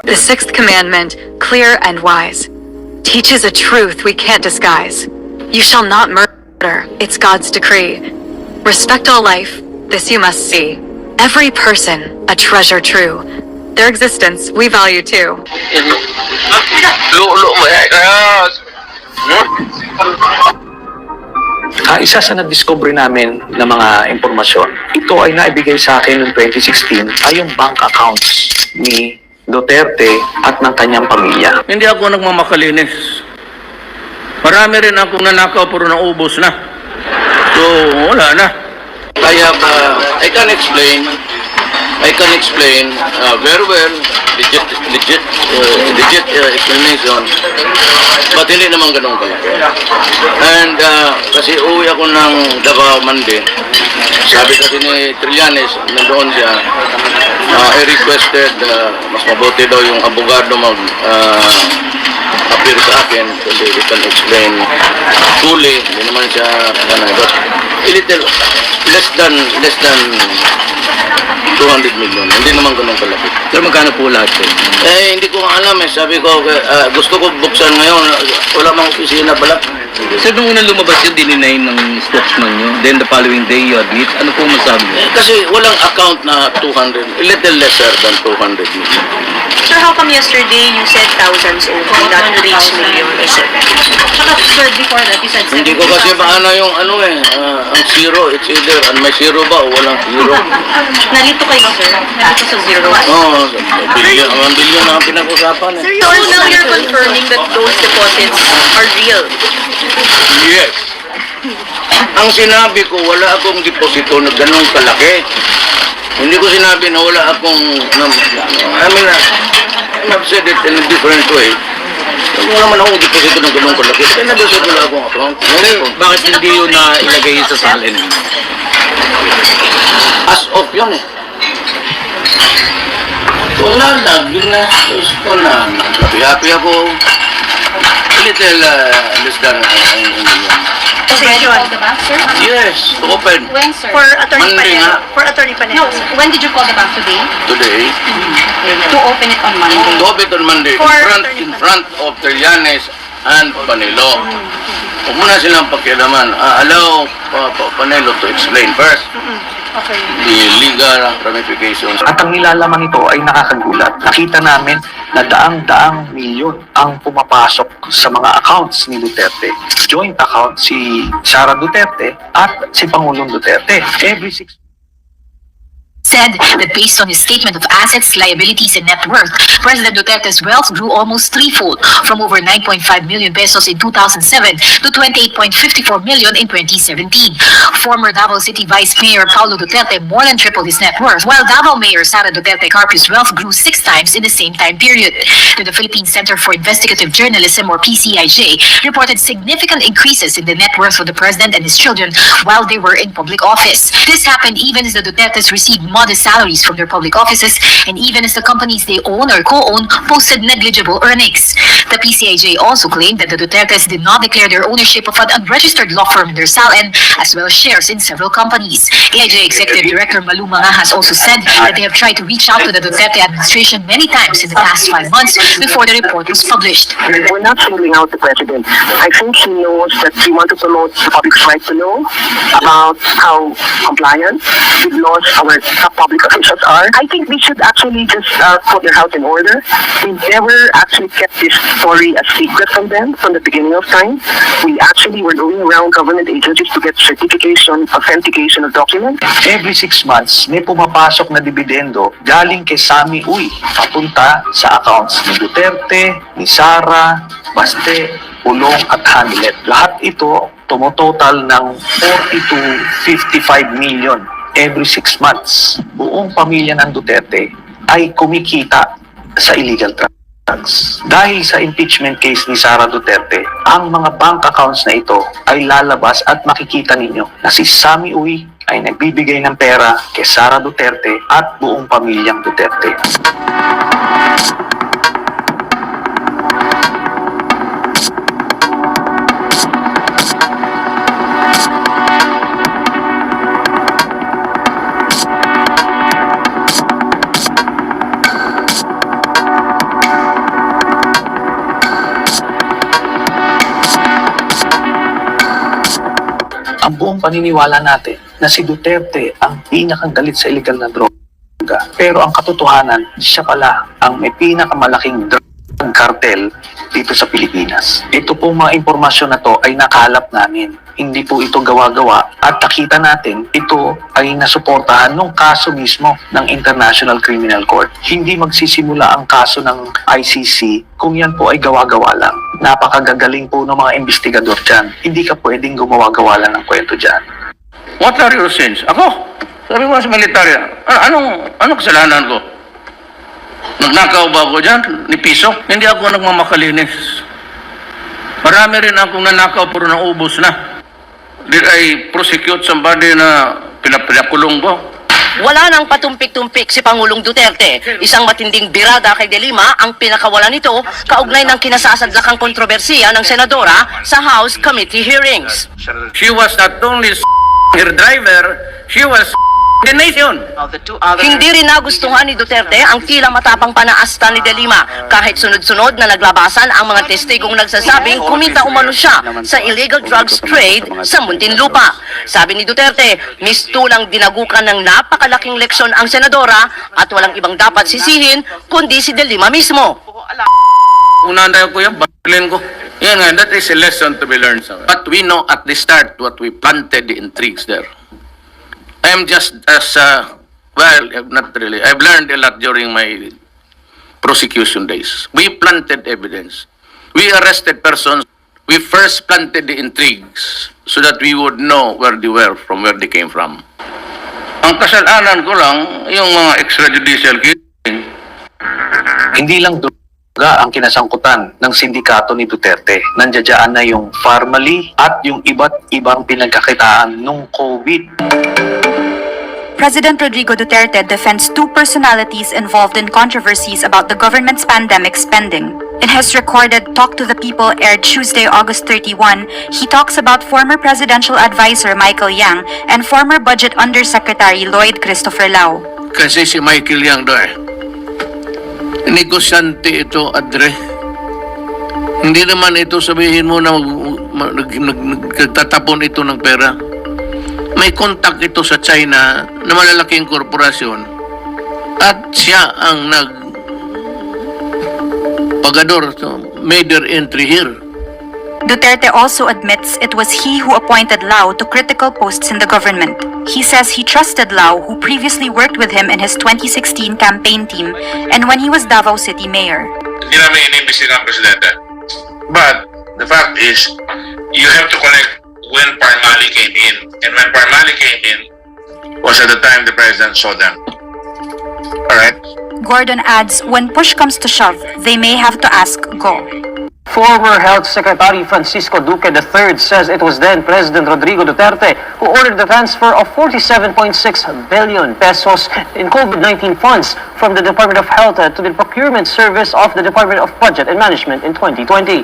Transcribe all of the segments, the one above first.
The sixth commandment, clear and wise, teaches a truth we can't disguise. You shall not murder, it's God's decree. Respect all life, this you must see. Every person, a treasure true. Their existence, we value too. Isa sa na-discover namin na mga impormasyon, ito ay naibigay sa akin noong 2016 ay yung bank accounts ni Duterte at ng kanyang pamilya. Hindi ako nagmamakalinis. Marami rin akong nanakaw pero naubos na. So, wala na. I can explain very well, legit explanation, but hindi naman ganun kalaki. And kasi uwi ako ng Davao Monday, sabi kasi ni Trillanes, nandoon siya, I requested, mas mabuti daw yung abogado appear sa akin, kasi we can explain fully, hindi naman siya, but a little, less than 200 million. Hindi naman ganun kalaki. Pero magkano po lahat yun? Hindi ko alam eh. Sabi ko, gusto ko buksan ngayon. Wala mang opisina pala. So, nung unang lumabas yun, dininay ng spokesman nyo. Then the following day, you admit. Ano po masabi nyo? Kasi walang account na 200. A little lesser than 200 million. Sir, how come yesterday you said thousands only, not reach millions? Sir, before that you said 70,000. Hindi ko kasi paano yung ang zero. It's either may zero ba o walang zero. Nalito kayo, sir? Nalito sa zero? Oo, billion na ang pinag-usapan eh. Sir, now you're confirming that those deposits are real. Yes. Ang sinabi ko, wala akong deposito na ganun kalaki. Hindi ko sinabi na wala akong, I've said it in a different way. Wala naman akong deposito na ganun kalaki. Kaya nabasod wala akong account. Bakit hindi yun na ilagay sa salin? As of yun eh. Wala na, yun na. Happy ako. A little less than Already called the bank, sir? Yes, to open. When, sir? For Attorney Monday Panelo. nga. For Attorney Panelo, sir. When did you call the bank today? Today. To open it on Monday. To open on Monday. In front of Trillanes and Panelo. Huwag muna silang pakialaman. Allow Panelo to explain first. Okay. The legal ramifications. At ang nilalaman nito ay nakakagulat. Nakita namin na daang-daang milyon ang pumapasok sa mga accounts ni Duterte. Joint account si Sara Duterte at si Pangulong Duterte. Every 6 said that based on his statement of assets, liabilities, and net worth, President Duterte's wealth grew almost threefold from over 9.5 million pesos in 2007 to 28.54 million in 2017. Former Davao City Vice Mayor Paulo Duterte more than tripled his net worth, while Davao Mayor Sara Duterte Carpio's wealth grew 6 times in the same time period. The Philippine Center for Investigative Journalism, or PCIJ, reported significant increases in the net worth of the president and his children while they were in public office. This happened even as the Dutertes received modest salaries from their public offices, and even as the companies they own or co-own posted negligible earnings. The PCIJ also claimed that the Dutertes did not declare their ownership of an unregistered law firm in their SALN, as well as shares in several companies. PCIJ Executive Director Malu Manga has also said that they have tried to reach out to the Duterte administration many times in the past 5 months before the report was published. We're not singling out the president. I think he knows that we want to promote the public's right to know about how compliant with laws our public officials are. I think we should actually just put their house in order. We never actually kept this story a secret from them from the beginning of time. We actually were going around government agencies to get certification, authentication of documents. Every 6 months, may pumapasok na dividendo galing kay Sami Uy papunta sa accounts ni Duterte, ni Sara, Baste, Pulong at Hamlet. Lahat ito tumototal ng 40 to 55 million every 6 months. Buong pamilya ng Duterte ay kumikita sa illegal drugs. Dahil sa impeachment case ni Sara Duterte, ang mga bank accounts na ito ay lalabas at makikita ninyo na si Sami Uy ay nagbibigay ng pera kay Sara Duterte at buong pamilyang Duterte. paniniwala natin na si Duterte ang pinakang galit sa illegal na droga. Pero ang katotohanan, siya pala ang may pinakamalaking drug cartel dito sa Pilipinas. Ito pong mga impormasyon na to ay nakalap namin. Hindi po ito gawa-gawa at nakita natin ito ay nasuportahan ng kaso mismo ng International Criminal Court. Hindi magsisimula ang kaso ng ICC kung yan po ay gawa-gawa lang. Napakagagaling po ng mga investigador dyan. Hindi ka pwedeng gumawa-gawa lang ng kwento dyan. What are your sins? Ako? Sabi ko sa militarya, anong kasalanan ko? Nagnakaw ba ako dyan? Ni piso? Hindi ako nagmamakalinis. Marami rin akong nanakaw puro na ubos na. Did I prosecute somebody na pinakulong ko? Wala nang patumpik-tumpik si Pangulong Duterte. Isang matinding birada kay De Lima ang pinakawalan nito kaugnay ng kinasasadlakang kontrobersiya ng senadora sa House Committee hearings. She was not only her driver, she was the nation. Hindi rin nagustuhan ni Duterte ang tila matapang panaasta ni De Lima kahit sunod-sunod na naglabasan ang mga testigong nagsasabing kumita umano siya sa illegal drugs trade sa Muntinlupa. Sabi ni Duterte, mistulang dinagukan ng napakalaking leksyon ang senadora at walang ibang dapat sisihin kundi si De Lima mismo. Unanda ko yung baklin ko. Yan nga, that is a lesson to be learned. But we know at the start what we planted the intrigues there. I am just as, not really. I've learned a lot during my prosecution days. We planted evidence. We arrested persons. We first planted the intrigues so that we would know where they were, from where they came from. Ang kasalanan ko lang, yung mga extrajudicial killing. Hindi lang droga ang kinasangkutan ng sindikato ni Duterte. Nandiyan na yung Farmally at yung iba't ibang pinagkakitaan nung COVID. President Rodrigo Duterte defends two personalities involved in controversies about the government's pandemic spending. In his recorded Talk to the People aired Tuesday, August 31, he talks about former presidential advisor Michael Yang and former Budget Undersecretary Lloyd Christopher Lau. Kasi si Michael Yang doon, negosyante ito, Adre. Hindi naman ito sabihin mo na nagtatapon ito ng pera. May contact ito sa China na malalaking korporasyon at siya ang nagpagador, made their entry here. Duterte also admits it was he who appointed Lau to critical posts in the government. He says he trusted Lau, who previously worked with him in his 2016 campaign team and when he was Davao City Mayor. Hindi namin inimbestiga ang presidente. But the fact is, you have to connect when Parmali came in. And when Parmali came in, was at the time the president saw them. Alright? Gordon adds, when push comes to shove, they may have to ask go. Former Health Secretary Francisco Duque III says it was then President Rodrigo Duterte who ordered the transfer of 47.6 billion pesos in COVID-19 funds from the Department of Health to the Procurement Service of the Department of Budget and Management in 2020.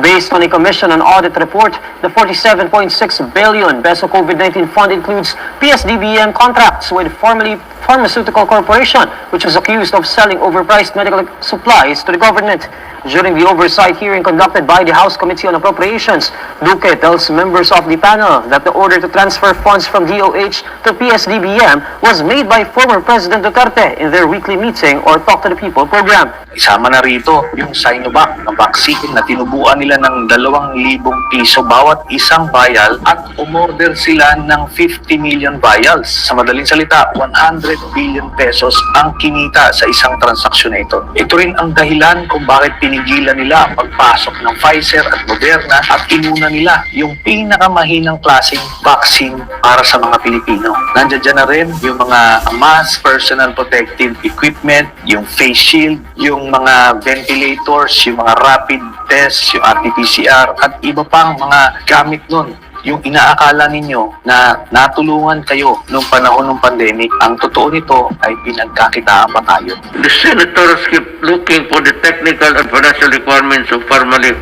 Based on a Commission on Audit report, the 47.6 billion peso COVID-19 fund includes PSDBM contracts with formerly Pharmaceutical Corporation, which was accused of selling overpriced medical supplies to the government. During the oversight hearing conducted by the House Committee on Appropriations, Duque tells members of the panel that the order to transfer funds from DOH to PSDBM was made by former President Duterte in their weekly meeting or Talk to the People program. Isama na rito yung Sinovac na vaccine na tinubuan nila ng 2,000 piso bawat isang vial at umorder sila ng 50 million vials. Sa madaling salita, 100 billion pesos ang kinita sa isang transaksyon na ito. Ito rin ang dahilan kung bakit pinigilan nila ang pagpasok ng Pfizer at Moderna at inuna nila yung pinakamahinang klaseng vaccine para sa mga Pilipino. Nandiyan na rin yung mga mass personal protective equipment, yung face shield, yung mga ventilators, yung mga rapid tests, yung RT-PCR at iba pang mga gamit nun. Yung inaakala ninyo na natulungan kayo nung panahon ng pandemic, ang totoo nito ay pinagkakitaan pa tayo. The senators keep looking for the technical and financial requirements of Farmally.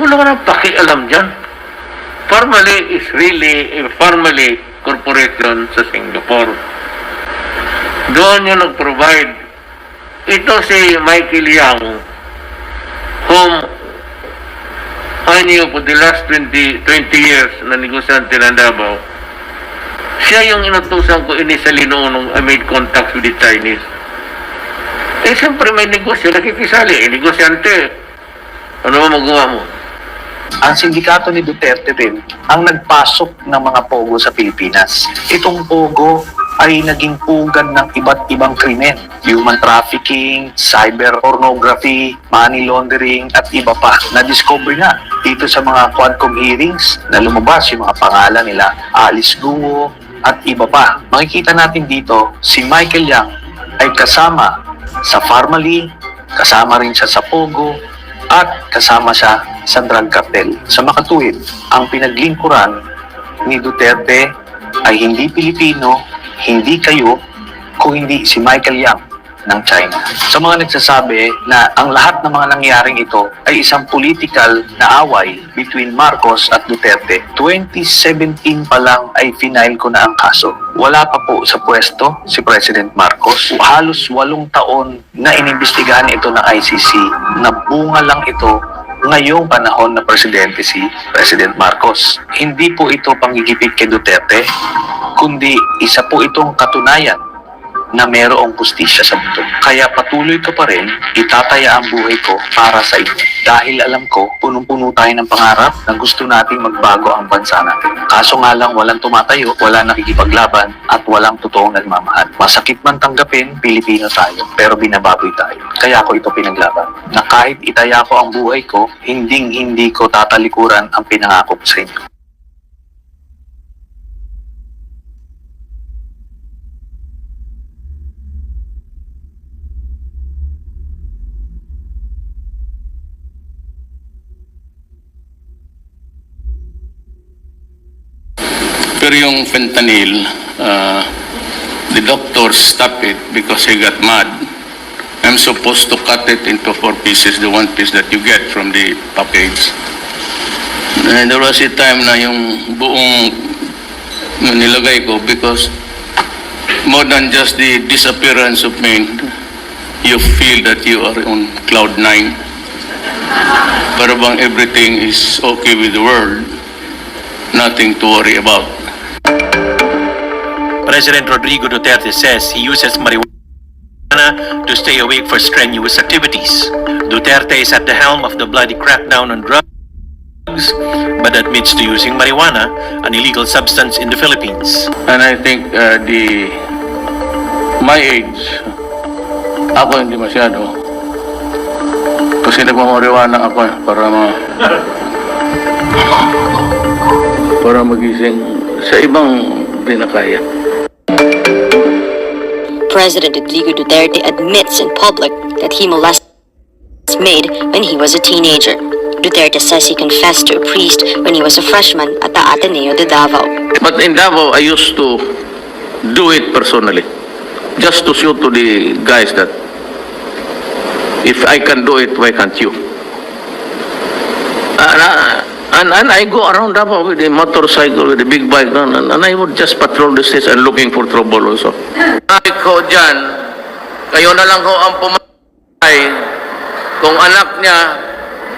Wala ka nang pakialam dyan. Farmally is really a Farmally corporation sa Singapore. Doon yung nag-provide. Ito si Michael Yang, whom I knew for the last 20 years na negosyante ng Davao, siya yung inutusan ko initially noon nung I made contacts with the Chinese. Eh, siyempre may negosyo, nakikisali. Negosyante. Ano mo magawa mo? Ang sindikato ni Duterte din ang nagpasok ng mga pogo sa Pilipinas. Itong pogo ay naging pugad ng iba't ibang krimen. Human trafficking, cyber pornography, money laundering, at iba pa. Na-discover nga dito sa mga Quadcom hearings na lumabas yung mga pangalan nila, Alice Guo, at iba pa. Makikita natin dito, si Michael Yang ay kasama sa Pharmaly, kasama rin siya sa Pogo, at kasama siya sa drug cartel. Sa makatuwid, ang pinaglingkuran ni Duterte ay hindi Pilipino, hindi kayo, kung hindi si Michael Yang ng China. Sa mga nagsasabi na ang lahat ng mga nangyaring ito ay isang political na away between Marcos at Duterte, 2017 pa lang ay final ko na ang kaso. Wala pa po sa pwesto si President Marcos. Halos 8 taon na inimbestigahan ito ng ICC. Nabunga lang ito ngayong panahon na presidente si President Marcos. Hindi po ito panggigipit kay Duterte, kundi isa po itong katunayan na mayroong justisya sa mundo. Kaya patuloy ko pa rin, itataya ang buhay ko para sa inyo. Dahil alam ko, punong-puno tayo ng pangarap na gusto nating magbago ang bansa natin. Kaso nga lang, walang tumatayo, wala nakikipaglaban, at walang totoong nagmamahal. Masakit man tanggapin, Pilipino tayo, pero binababoy tayo. Kaya ko ito pinaglaban. Na kahit itaya ko ang buhay ko, hindi ko tatalikuran ang pinangako ko sa inyo. Pero yung fentanyl, the doctor stopped it because he got mad. I'm supposed to cut it into 4 pieces, the 1 piece that you get from the package. And there was a time na yung buong nilagay ko because more than just the disappearance of pain, you feel that you are on cloud 9. Para bang everything is okay with the world, nothing to worry about. President Rodrigo Duterte says he uses marijuana to stay awake for strenuous activities. Duterte is at the helm of the bloody crackdown on drugs, but admits to using marijuana, an illegal substance in the Philippines. And I think my age, ako hindi masyado. Kasi nagmamariwana ako para magising sa ibang pinakaya. President Rodrigo Duterte admits in public that he molested his maid when he was a teenager. Duterte says he confessed to a priest when he was a freshman at the Ateneo de Davao. But in Davao, I used to do it personally. Just to show to the guys that if I can do it, why can't you? And I go around Davao with a motorcycle, with a big bike, and I would just patrol the streets and looking for trouble also. Ay ko dyan, kayo na lang ho ang pumatay. Kung anak niya,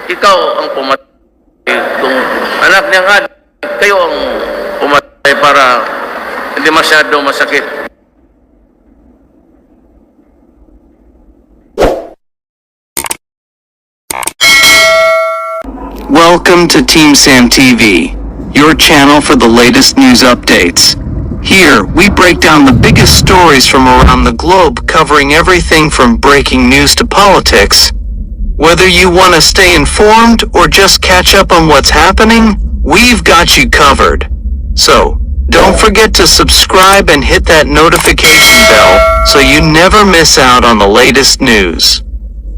ikaw ang pumatay. Kung anak niya nga, kayo ang pumatay para hindi masyado masakit. Welcome to Team Sam TV, your channel for the latest news updates. Here, we break down the biggest stories from around the globe, covering everything from breaking news to politics. Whether you want to stay informed or just catch up on what's happening, we've got you covered. So, don't forget to subscribe and hit that notification bell so you never miss out on the latest news.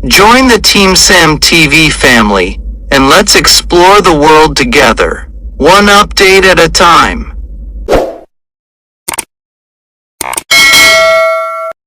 Join the Team Sam TV family, and let's explore the world together, one update at a time.